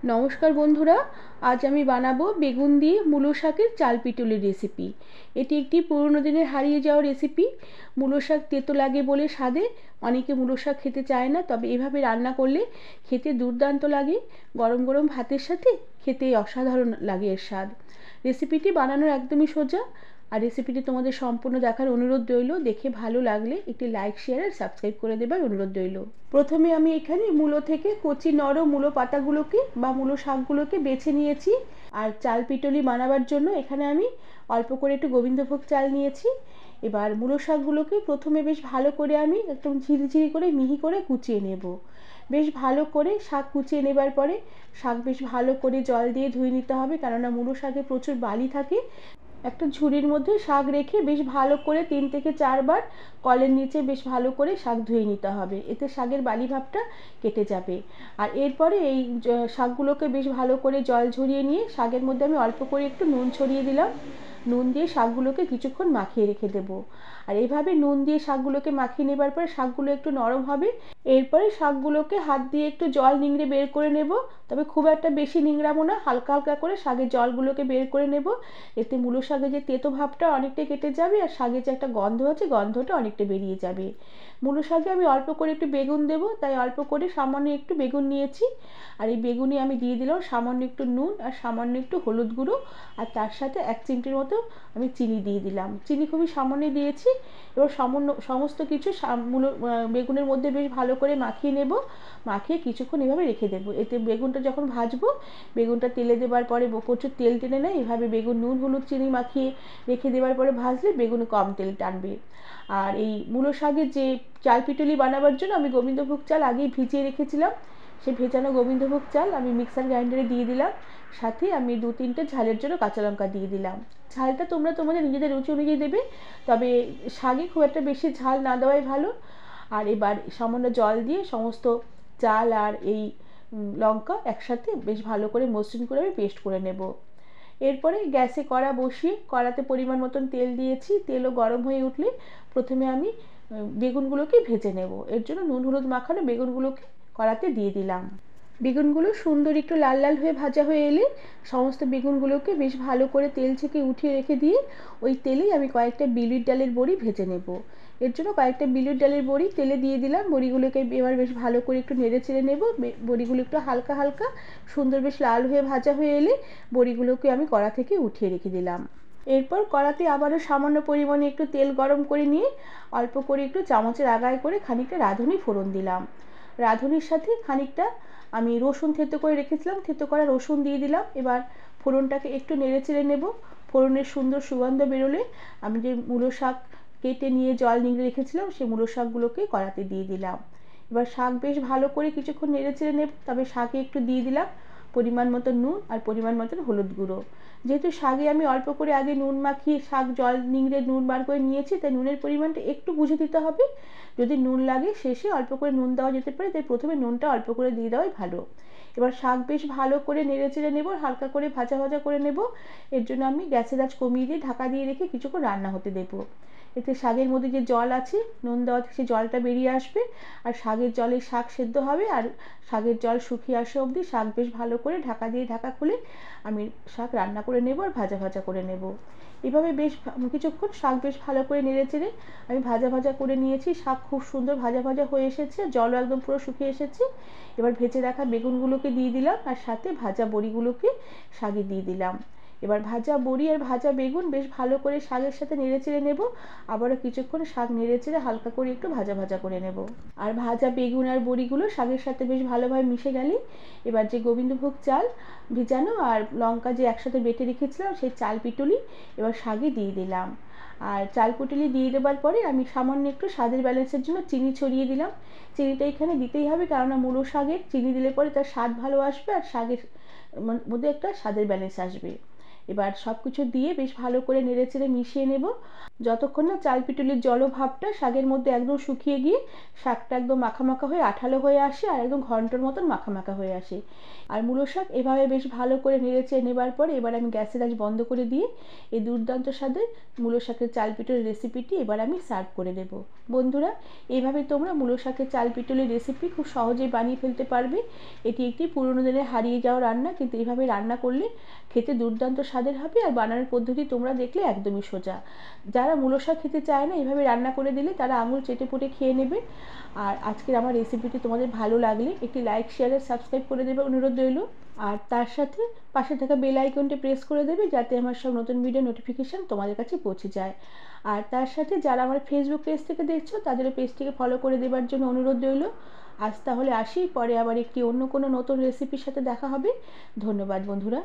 নমস্কার বন্ধুরা, আজ আমি বানাবো বেগুন দিয়ে মূলো শাকের চাল পিটুলির রেসিপি। এটি একটি পুরনো দিনের হারিয়ে যাওয়া রেসিপি। মূলো শাক তেতো লাগে বলে স্বাদে অনেকে মূলো শাক খেতে চায় না, তবে এভাবে রান্না করলে খেতে দুর্দান্ত লাগে। গরম গরম ভাতের সাথে খেতে অসাধারণ লাগে এর স্বাদ। রেসিপিটি বানানো একদমই সোজা, আর রেসিপিটি তোমাদের সম্পূর্ণ দেখার অনুরোধ রইল। দেখে ভালো লাগলে একটি লাইক, শেয়ার আর সাবস্ক্রাইব করে দেবার অনুরোধ রইল। প্রথমে আমি এখানে মূলো থেকে কচি নরম মূলো পাতাগুলোকে বা মূলো শাকগুলোকে বেছে নিয়েছি। আর চাল পিটুলি বানাবার জন্য এখানে আমি অল্প করে একটু গোবিন্দভোগ চাল নিয়েছি। এবার মূলো শাকগুলোকে প্রথমে বেশ ভালো করে আমি একদম ঝিরিঝিরি করে মিহি করে কুচিয়ে নেব। বেশ ভালো করে শাক কুচিয়ে নেবার পরে শাক বেশ ভালো করে জল দিয়ে ধুয়ে নিতে হবে, কেননা মূলো শাকে প্রচুর বালি থাকে। একটা ঝুড়ির মধ্যে শাক রেখে বেশ ভালো করে 3 থেকে 4 বার কলের নিচে বেশ ভালো করে শাক ধুয়ে নিতে হবে, এতে শাকের বালি ভাবটা কেটে যাবে। আর এরপরে এই শাকগুলোকে বেশ ভালো করে জল ঝরিয়ে নিয়ে শাকের মধ্যে আমি অল্প করে একটু নুন ছড়িয়ে দিলাম। নুন দিয়ে শাকগুলোকে কিছুক্ষণ মাখিয়ে রেখে দেবো। আর এইভাবে নুন দিয়ে শাকগুলোকে মাখিয়ে নেবার পরে শাকগুলো একটু নরম হবে। এরপরে শাকগুলোকে হাত দিয়ে একটু জল নিংড়ে বের করে নেব, তবে খুব একটা বেশি নিংড়াবো না, হালকা হালকা করে শাকের জলগুলোকে বের করে নেব। এতে মূলো শাকের যে তেতো ভাবটা অনেকটা কেটে যাবে, আর শাকের যে একটা গন্ধ আছে গন্ধটা অনেকটা বেরিয়ে যাবে। মূলো শাকে আমি অল্প করে একটু বেগুন দেবো, তাই অল্প করে সামান্য একটু বেগুন নিয়েছি। আর এই বেগুনে আমি দিয়ে দিলাম সামান্য একটু নুন আর সামান্য একটু হলুদ গুঁড়ো, আর তার সাথে 1 চিমটির মতো আমি চিনি দিয়ে দিলাম। চিনি খুবই সামান্য দিয়েছি। এবার সমস্ত কিছু বেগুনের মধ্যে বেশ ভালো করে মাখিয়ে নেব। মাখিয়ে কিছুক্ষণ এভাবে রেখে দেবো। এতে বেগুনটা যখন ভাজবো, বেগুনটা তেলে দেবার পরে প্রচুর তেল টেনে নেয়। এভাবে বেগুন নুন হলুদ চিনি মাখিয়ে রেখে দেবার পরে ভাজলে বেগুনে কম তেল টানবে। আর এই মূলো শাকের যে চাল পিটুলি বানাবার জন্য আমি গোবিন্দভোগ চাল আগেই ভিজিয়ে রেখেছিলাম। সেই ভেজানো গোবিন্দভোগ চাল আমি মিক্সার গ্রাইন্ডারে দিয়ে দিলাম। সাথে আমি 2-3টে ঝালের জন্য কাঁচা লঙ্কা দিয়ে দিলাম। ঝালটা তোমরা তোমাদের নিজেদের রুচি অনুযায়ী দেবে, তবে শাকে খুব একটা বেশি ঝাল না দেওয়াই ভালো। আর এবার সামান্য জল দিয়ে সমস্ত চাল আর এই লঙ্কা একসাথে বেশ ভালো করে মসৃণ করে আমি পেস্ট করে নেব। এরপরে গ্যাসে কড়া বসিয়ে কড়াতে পরিমাণ মতন তেল দিয়েছি। তেলও গরম হয়ে উঠলে প্রথমে আমি বেগুনগুলোকে ভেজে নেব। এর জন্য নুন হলুদ মাখানো বেগুনগুলোকে কড়াতে দিয়ে দিলাম। বেগুনগুলো সুন্দর একটু লাল লাল হয়ে ভাজা হয়ে এলে সমস্ত বেগুনগুলোকে বেশ ভালো করে তেল থেকে উঠিয়ে রেখে দিয়ে ওই তেলেই আমি কয়েকটা বিউলির ডালের বড়ি ভেজে নেব। এর জন্য কয়েকটা বিউলির ডালের বড়ি তেলে দিয়ে দিলাম। বড়িগুলোকে এবার বেশ ভালো করে একটু নেড়ে চেড়ে নেব। বড়িগুলো একটু হালকা হালকা সুন্দর বেশ লাল হয়ে ভাজা হয়ে এলে বড়িগুলোকে আমি কড়া থেকে উঠিয়ে রেখে দিলাম। এরপর কড়াতে আবারও সামান্য পরিমাণে একটু তেল গরম করে নিয়ে অল্প করে একটু চামচের আগায় করে খানিকটা রাঁধুনি ফোড়ন দিলাম। রাঁধুনির সাথে খানিকটা আমি রসুন থেতো করে রেখেছিলাম, থেতো করা রসুন দিয়ে দিলাম। এবার ফোড়নটাকে একটু নেড়ে চেড়ে নেব। ফোড়নের সুন্দর সুগন্ধ বেরোলে আমি যে মূলো শাক কেটে নিয়ে জল নিংড়ে রেখেছিলাম সেই মূলো শাকগুলোকে কড়াতে দিয়ে দিলাম। এবার শাক বেশ ভালো করে কিছুক্ষণ নেড়ে চেড়ে নেব। তবে শাকে একটু দিয়ে দিলাম পরিমাণ মতো নুন আর পরিমাণ মতন হলুদ গুঁড়ো। যেহেতু শাকে আমি অল্প করে আগে নুন মাখিয়ে শাক জল নিংড়ে নুন বার করে নিয়েছি, তাই নুনের পরিমাণটা একটু বুঝে দিতে হবে। যদি নুন লাগে শেষে অল্প করে নুন দেওয়া যেতে পারে, তাই প্রথমে নুনটা অল্প করে দিয়ে দেওয়াই ভালো। এবার শাক বেশ ভালো করে নেড়ে চেড়ে নেব, হালকা করে ভাজা ভাজা করে নেব। এর জন্য আমি গ্যাসের আঁচ কমিয়ে দিয়ে ঢাকা দিয়ে রেখে কিছুক্ষণ রান্না হতে দেবো। এতে শাকের মধ্যে যে জল আছে নুন দেওয়া থেকে সেই জলটা বেরিয়ে আসবে, আর শাকের জলে শাক সেদ্ধ হবে। আর শাকের জল শুকিয়ে আসা অবধি শাক বেশ ভালো করে ঢাকা দিয়ে ঢাকা খুলে আমি শাক রান্না করে নেব আর ভাজা ভাজা করে নেব। এভাবে বেশ কিছুক্ষণ শাক বেশ ভালো করে নেড়ে চেড়ে আমি ভাজা ভাজা করে নিয়েছি। শাক খুব সুন্দর ভাজা ভাজা হয়ে এসেছে, জলও একদম পুরো শুকিয়ে এসেছে। এবার ভেজে রাখা বেগুনগুলোকে দিয়ে দিলাম, আর সাথে ভাজা বড়িগুলোকে শাকে দিয়ে দিলাম। এবার ভাজা বড়ি আর ভাজা বেগুন বেশ ভালো করে শাকের সাথে নেড়ে চেড়ে নেব। আবারও কিছুক্ষণ শাক নেড়ে চেড়ে হালকা করে একটু ভাজা ভাজা করে নেব। আর ভাজা বেগুন আর বড়িগুলো শাকের সাথে বেশ ভালোভাবে মিশে গেলে এবার যে গোবিন্দভোগ চাল ভিজানো আর লঙ্কা যে একসাথে বেটে রেখেছিলাম সেই চাল পিটুলি এবার শাকে দিয়ে দিলাম। আর চাল পিটুলি দিয়ে দেওয়ার পরে আমি সামান্য একটু স্বাদের ব্যালেন্সের জন্য চিনি ছড়িয়ে দিলাম। চিনিটা এখানে দিতেই হবে, কেননা মূলো শাকের চিনি দিলে পরে তার স্বাদ ভালো আসবে আর শাকের মধ্যে একটা স্বাদের ব্যালেন্স আসবে। এবার সব কিছু দিয়ে বেশ ভালো করে নেড়েচেড়ে মিশিয়ে নেব, যতক্ষণ না চাল পিটুলির জলভাবটা শাকের মধ্যে একদম শুকিয়ে গিয়ে শাকটা একদম মাখা মাখা হয়ে আঠালো হয়ে আসে আর একদম ঘন্টর মতন মাখা মাখা হয়ে আসে। আর মূলো শাক এভাবে বেশ ভালো করে নেড়েচেড়ে নেবার পর এবার আমি গ্যাসের আঁচ বন্ধ করে দিয়ে এই দুর্দান্ত স্বাদের মূলো শাকের চাল পিটুলির রেসিপিটি এবার আমি সার্ভ করে দেব। বন্ধুরা, এইভাবে তোমরা মূলো শাকের চাল পিটুলির রেসিপি খুব সহজেই বানিয়ে ফেলতে পারবে। এটি একটি পুরনো দিনের হারিয়ে যাওয়া রান্না, কিন্তু এইভাবে রান্না করলে খেতে দুর্দান্ত স্বাদের হবে আর বানানোর পদ্ধতি তোমরা দেখলে একদমই সোজা। যারা মূলো শাক খেতে চায় না, এভাবে রান্না করে দিলে তারা আঙুল চেটে পুটে খেয়ে নেবে। আর আজকের আমার রেসিপিটি তোমাদের ভালো লাগলে একটি লাইক শেয়ার আর সাবস্ক্রাইব করে দেবে অনুরোধ রইল। আর তার সাথে পাশে থাকা বেল আইকনটি প্রেস করে দেবে যাতে আমার সব নতুন ভিডিও নোটিফিকেশান তোমাদের কাছে পৌঁছে যায়। আর তার সাথে যারা আমার ফেসবুক পেজ থেকে দেখছো তাদের পেজটিকে ফলো করে দেওয়ার জন্য অনুরোধ রইল। আজ তাহলে আসি, পরে আবার একটি অন্য কোনো নতুন রেসিপির সাথে দেখা হবে। ধন্যবাদ বন্ধুরা।